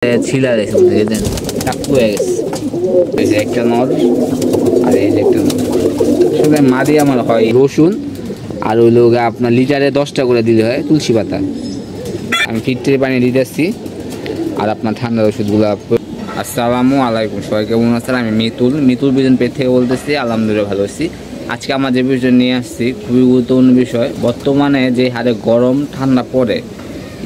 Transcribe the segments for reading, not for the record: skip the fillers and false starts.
ছিলা রেখে দেন টাকু হয়ে গেছে। এই যে একটা নর আর এই যে একটা নর। আসলে মাদি আমার হয় রসুন আর ওই লোক আপনার লিটারে 10টা করে দিলে হয় তুলসী পাতা। আমি ফিল্টারে পানি দিতেছি আর আপনার ঠান্ডার ওষুধগুলো। আসসালামু আলাইকুম, সবাই কেমন আছেন? আমি মিতুল বিজন পেট থেকে বলতেছি। আলহামদুলিল্লাহ ভালো আছি। আজকে আমার যে বিষয় নিয়ে আসছি খুবই গুরুত্বপূর্ণ বিষয়। বর্তমানে যে হারে গরম ঠান্ডা পড়ে,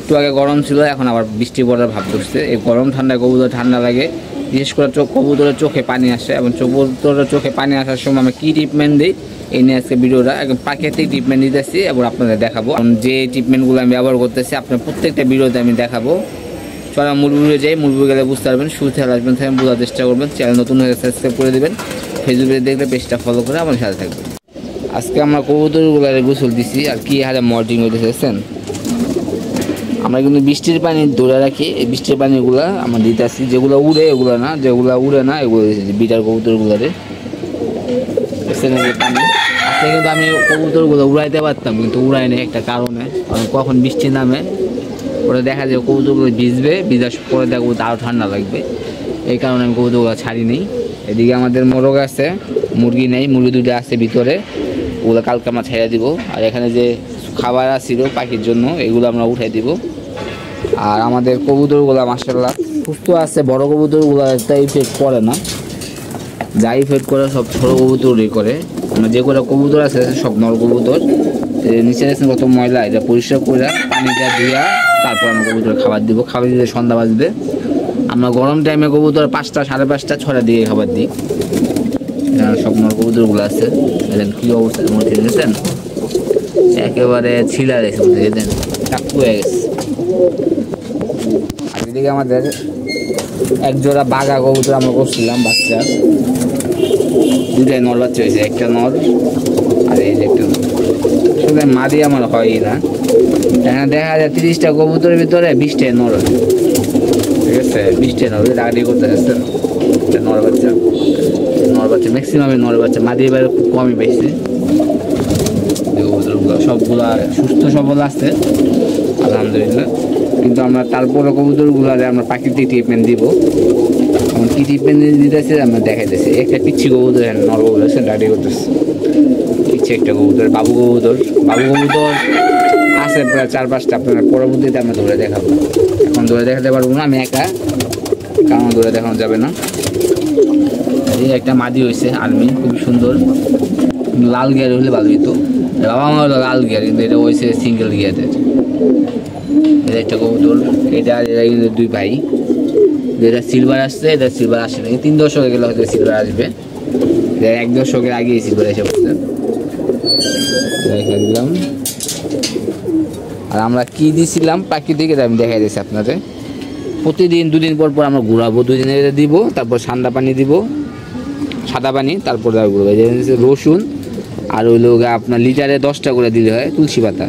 একটু আগে গরম ছিল, এখন আবার বৃষ্টি পড়ার ভাব ধরছে। এই গরম ঠান্ডায় কবুতর ঠান্ডা লাগে, বিশেষ করে কবুতরের চোখে পানি আসে এবং কবুতরের চোখে পানি আসার সময় আমরা কী ট্রিটমেন্ট দিই এই নিয়ে আজকে ভিডিওটা একদম প্রাকৃতিক ট্রিটমেন্ট দিতেছি এবং আপনাদের দেখাবো। যে ট্রিটমেন্টগুলো আমি ব্যবহার করতেছি আপনার প্রত্যেকটা ভিডিওতে আমি দেখাবো। চলো মুরগি যাই, মুরগি গেলে বুঝতে পারবেন। শুরু থেকে আসবেন, থাকবেন, বোঝার চেষ্টা করবেন। চ্যানেল নতুন হয়ে সাবস্ক্রাইব করে দেবেন, ফেসবুকে দেখলে পেজটা ফলো করে আমার সাথে থাকবেন। আজকে আমরা কবুতরগুলো গোসল দিছি আর কি হারে মর্টিং হইতেছে দেখছেন। আমরা কিন্তু বৃষ্টির পানি ধরে রাখি, এই বৃষ্টির পানিগুলো আমরা দিতে আসছি। যেগুলো উড়ে এগুলো না, যেগুলো উড়ে না এগুলো দিতেছি বিটার কবুতরগুলোরে পানি। আজকে কিন্তু আমি কবুতরগুলো উড়াইতে পারতাম কিন্তু উড়াই নেই একটা কারণে, কারণ কখন বৃষ্টি নামে ওরা দেখা যায় কবুতরগুলো ভিজবে, ভিজার পরে দেখবো আরও ঠান্ডা লাগবে। এই কারণে আমি কবুতরগুলো ছাড়ি নেই। এদিকে আমাদের মোরগ আছে, মুরগি নেই, মুরগি দুটো আছে ভিতরে, ওগুলো কালকে আমরা ছেড়ে দিব। আর এখানে যে খাবার আসছিল পাখির জন্য এগুলো আমরা উঠাই দিব। আর আমাদের কবুতরগুলো মাশাআল্লাহ সুস্থ আছে। বড় কবুতরগুলো একটা ইফেক্ট করে না, যা ইফেক্ট করে সব ছোট কবুতরই করে। আমরা যে কটা কবুতর আছে সব নর কবুতর। নিচে দেখছেন কত ময়লা, এটা পরিষ্কার করে পানিটা ধুয়া তারপর আমরা কবুতর খাবার দিব। খাবার দিলে সন্ধ্যা বাজবে। আমরা গরম টাইমে কবুতর 5টা, 5:30, 6টার দিকে খাবার দিই। সব নর কবুতরগুলো আছে, দেখেন কী অবস্থার মধ্যে দেখছেন, একেবারে ছিলা রেখে দেন টাকু হয়ে গেছে। আর এদিকে আমাদের এক জোড়া বাঘা কবুতর আমরা করছিলাম বাচ্চা, দুটাই নর বাচ্চা হয়েছে, একটা নর আর এই যে একটা নর। আসলে মাদি আমার হয় না। এখানে দেখা যায় 30টা কবুতরের ভিতরে 20টাই নর, ঠিক আছে, 20টাই নর। রাগি করতে যাচ্ছে নর বাচ্চা, নর বাচ্চা ম্যাক্সিমামে নর বাচ্চা, মাদি এবারে খুব কমই পাইছে। সবগুলা সুস্থ সবল আছে আলহামদুলিল্লাহ। কিন্তু আমরা তারপরে কবুতরগুলারে আমরা প্রাকৃতিক ট্রিটমেন্ট দিব। এখন কী ট্রিটমেন্ট দিতেছে আমরা দেখাইতেছি। একটা পিচ্ছি কবুতর নর কবুতর রেডি করতেছে, পিচ্ছি একটা কবুতর, বাবু কবুতর আছে প্রায় 4-5টা। আপনারা পরবর্তীতে আমরা ধরে দেখাবো, এখন ধরে দেখাতে পারবো না আমি একা, কারণ ধরে দেখানো যাবে না। এই একটা মাদি হয়েছে আর্মি, খুব সুন্দর, লাল গিয়ার হলে ভালো হইতো। বাবা আমার হলো লাল গিয়ার, কিন্তু এটা হয়েছে সিঙ্গেল গিয়ারের। এটা একটা কবুতর, এটা কিন্তু 2 ভাই। যেটা সিলভার আসছে, এটা সিলভার আসে না, 3 দশক গেলে হয়তো সিলভার আসবে। 1 দশকের আগেই সিলভার এসে বসছে, দেখা দিলাম। আর আমরা কি দিছিলাম প্রাকৃতিক, এটা আমি দেখাই দিচ্ছি আপনাদের। প্রতিদিন 2 দিন পর পর আমরা ঘুরাবো, 2 দিন এটা দিব, তারপর ঠান্ডা পানি দিব, সাদা পানি, তারপর ঘুরবো। রসুন আর ওই লোক আপনার লিটারে 10টা করে দিলে হয় তুলসী পাতা।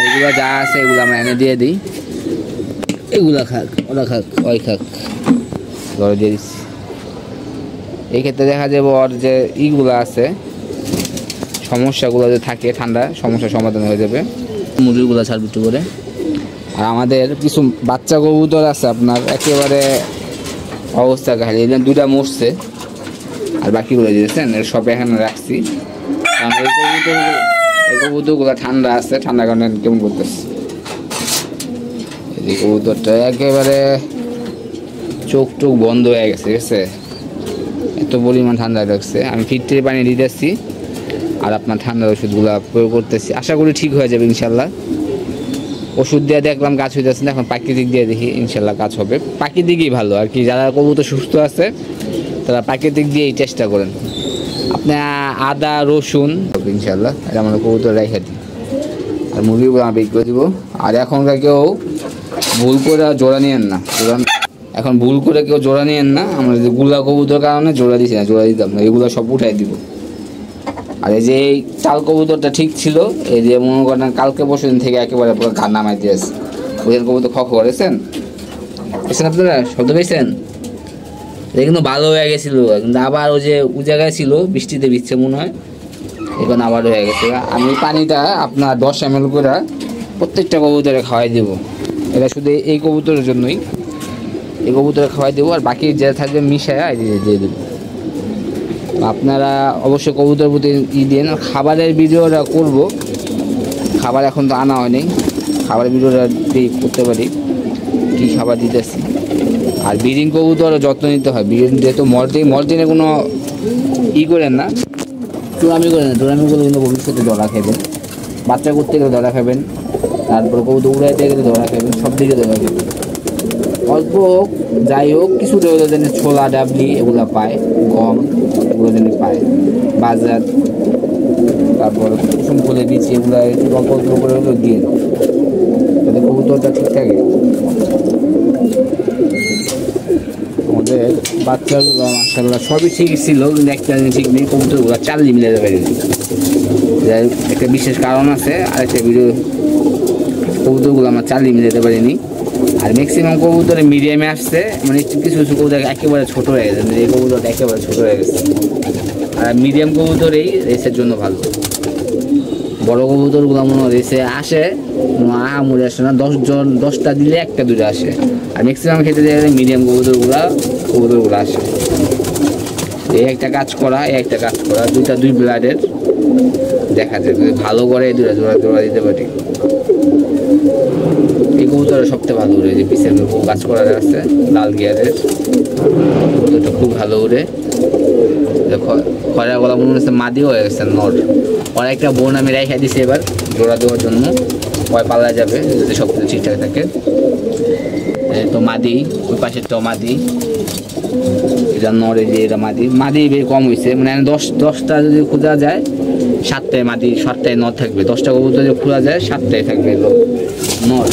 এগুলো যা আছে এগুলো আমরা এনে দিয়ে দিই, এগুলা খাক, ওরা খাক, ওই খাক, ধরে দিয়ে দিচ্ছি। এই ক্ষেত্রে দেখা যাবে ওর যে ইগুলো আছে, সমস্যাগুলো যে থাকে ঠান্ডা সমস্যার সমাধান হয়ে যাবে। মুরগিগুলো ছাড়বে একটু করে। আর আমাদের কিছু বাচ্চা কবুতর আছে আপনার একেবারে অবস্থা খালি, 2টা মরছে আর বাকিগুলো দিয়েছেন সব এখানে রাখছি। কারণ এই কবুতরগুলো ঠান্ডা আছে, ঠান্ডা কারণে কেমন করতেছে। এই কবুতরটা একেবারে চোখ বন্ধ হয়ে গেছে, ঠিক আছে, এত পরিমাণ ঠান্ডা লাগছে। আমি ফিল্টারে পানি দিতেছি আর আপনার ঠান্ডার ওষুধগুলো প্রয়োগ করতেছি, আশা করি ঠিক হয়ে যাবে ইনশাল্লাহ। ওষুধ দিয়ে দেখলাম কাজ হইতেছে না, এখন প্রাকৃতিক দিয়ে দেখি ইনশাল্লাহ কাজ হবে। প্রাকৃতিকই ভালো আর কি, যারা কবুতর সুস্থ আছে তারা প্রাকৃতিক দিয়েই চেষ্টা করেন। আপনি আদা রসুন ইনশাল্লাহ এটা আমরা কবুতর রেখে দিই আর মুরগিগুলো আমি বিক্রি করে দিব। আর এখনকার কেউ ভুল করে জোড়া নিয়েন না, এখন ভুল করে কেউ জোড়া নিয়েন না। আমরা যে গুলা কবুতর কারণে জোড়া দিচ্ছি না, জোড়া দিতাম না, এগুলো সব উঠাই দিব। আর এই যে এই চাল কবুতরটা ঠিক ছিল, এই যে মনে করেন কালকে পরশু দিন থেকে একেবারে পুরো ঘাড় নামাই দিয়েছে। ওদের কবুতর করেছেন আপনারা, শব্দ পেয়েছেন? এটা কিন্তু ভালো হয়ে গেছিল, কিন্তু আবার ওই যে জায়গায় ছিল বৃষ্টিতে ভিজছে মনে হয়, এখন আবার হয়ে গেছে। আমি পানিটা আপনার 10 ml করে প্রত্যেকটা কবুতরে খাওয়াই দেবো। এটা শুধু এই কবুতরের জন্যই, এই কবুতরে খাওয়াই দেবো, আর বাকি যা থাকবে মিশায় দিয়ে দেবো। আপনারা অবশ্যই কবুতর প্রতি দেন। খাবারের ভিডিওটা করব, খাবার এখন তো আনা হয়নি, খাবারের ভিডিওটা করতে পারি কী খাবার দিতেছি। আর ব্রিডিং কবুতর যত্ন নিতে হয়, ব্রিডিং যেহেতু মর্দিনে কোনো করেন না, চোরামি করেন না। চোরামি করলে কিন্তু ভবিষ্যতে ধরা খাবেন, বাচ্চা করতে গেলে ধরা খাবেন, তারপরে কবুতর উড়াইতে গেলে ধরা খাবেন, সব দিকে ধরা খাবেন। অল্প হোক যাই হোক কিছুটা হলেও যেন ছোলা ডাবলি এগুলো পায়, গম এগুলো যেন পায়, বাজার, তারপর কুসুম ফুলের বীজ এগুলো অল্প অল্প করে হলেও দিয়ে যাতে কবুতরটা ঠিক থাকে। আমাদের বাচ্চাগুলো মাশাআল্লাহ সবই ঠিক ছিল, কিন্তু একটা জিনিস ঠিক নেই, কবুতরগুলো চাল্লি মিলে যাবে। একটা বিশেষ কারণ আছে, আরেকটা ভিডিও, কবুতরগুলো আমার চাল্লি মিলাতে পারিনি। আর ম্যাক্সিমাম কবুতরে মিডিয়ামে আসছে, মানে কিছু কিছু কবুতর একেবারে ছোটো হয়ে গেছে, এই কবুতরটা একেবারে ছোটো হয়ে গেছে। আর মিডিয়াম কবুতরেই রেসের জন্য ভালো। বড় কবুতরগুলো মনে হয় রেসে আসে আমুরে আসে না, 10টা দিলে 1-2টা আসে। আর ম্যাক্সিমাম ক্ষেত্রে দেখা যায় মিডিয়াম কবুতরগুলো আসে। এই একটা কাজ করা, দুই ব্লাডের দেখা যায়, যদি ভালো করে জোড়া দিতে পারি। এই কবুতরটা সবচেয়ে ভালো উড়ে, যে পিছের কাজ করা আছে লাল গিয়ারের কবুতরটা খুব ভালো উড়ে। খরা গলা মনে হচ্ছে মাদিও হয়ে গেছে নর। ওর একটা বোন আমি রেখে দিছি এবার জোড়া দেওয়ার জন্য, পয় পালা যাবে যদি সব কিছু ঠিকঠাক থাকে। তো মাদি, ওই পাশেরটাও মাদি, এটা নর, এই যে এটা মাদি বেশ কম হয়েছে, মানে 10টা যদি খোঁজা যায় 7টায় মাদি, 7টায় নর থাকবে। 10টা কবুতর যদি খোঁজা যায় 7টায় থাকবে নর।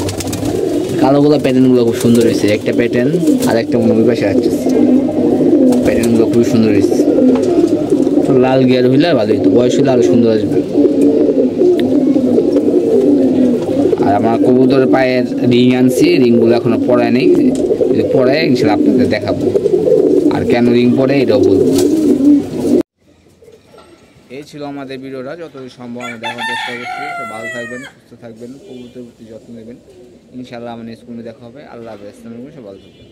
কালোগুলো প্যাটার্নগুলো খুব সুন্দর হয়েছে, একটা প্যাটার্ন আর একটা মনে ওই পাশে আসছে, প্যাটার্নগুলো খুবই সুন্দর হয়েছে। তো লাল গিয়ার হইলে ভালো হইতো, বয়স হলে আরো সুন্দর আসবে। আর আমার কবুতর পায়ের রিং আনছি, রিংগুলো এখনো পরায় নেই, যদি পরায় ইনশাল্লাহ আপনাদের দেখাবো, আর কেন রিং পরে এটাও বলবো। এই ছিল আমাদের ভিডিওটা, যতটুকু সম্ভব আমি দেখার চেষ্টা করছি। তো ভালো থাকবেন, সুস্থ থাকবেন, কবুতর প্রতি যত্ন নেবেন। ইনশাআল্লাহ আমার স্কুলে দেখা হবে। আল্লাহ হাফেজ, সব ভালো থাকবেন।